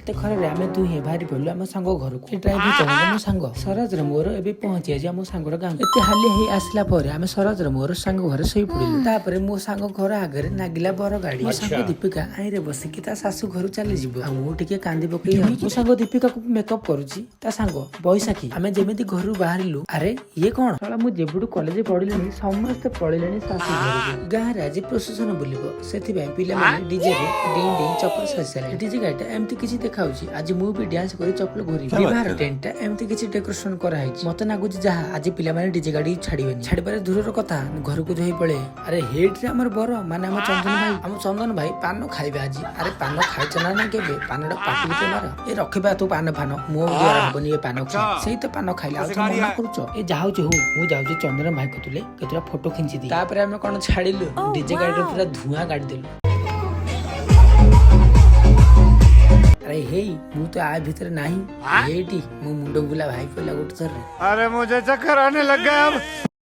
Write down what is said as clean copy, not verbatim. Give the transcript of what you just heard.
एते खरे आमे दुहे भारी पड़लु आम सांग घर को ड्राइवर चले मो सांग सरज रे मोर एबे पहुंची आजी आम सांगर गां एते हाली हे आसला परे आमे सरज रे मोर सांग घर सही पड़िलु तापरे मो सांग घर आगे नागिला बर गाड़ी मो सांग दीपिका आई रे बसी कि ता सासू घर चली जिवो आ मु टिके कांदी पकई मो सांग दीपिका को मेकअप करूची ता सांग बैसाखी आमे जेमिति घर बाहरिलु अरे ये कोन साला मु जेबुडू कॉलेज पढिलेनी समस्त पळिलेनी सासू घर गां रे आज प्रोसेसन बुलिबो सेति भाई पिले माने डीजे रे डिंग डिंग चप्पल सजले डीजे गाइटा एमती किछि देखाउची आज मु भी डांस करी चप्पल घोरी विवाह टेंटा एमती किछि डेकोरेशन करा है मते नागुची जहा आज पिले माने डीजे गाड़ी छाड़ीबेनी छाड़ीबारे दूरर कथा घर को जोही पळे अरे हेट रे हमर बर माने हम चंदन भाई पान खाइबे आज अरे पान खाइछ ना केबे पानडा पाटी के मार ए रखिबा तू पान फान मो दिया बनी ए पान खा सेही तो पान खाइला आ मना करूछ ए जाउछ हो मु जाउछ चंदन भाई कतुले केतरा फोटो खिंची दी तापरे हम कोन छाड़ीलु डीजे गाड़ी रे पूरा धुआं गाड़ी देलु अरे हे मु तो आ भीतर नहीं हेटी मु मुंडो बुला भाई पहला गोट सर अरे मुझे चक्कर आने लग गया अब।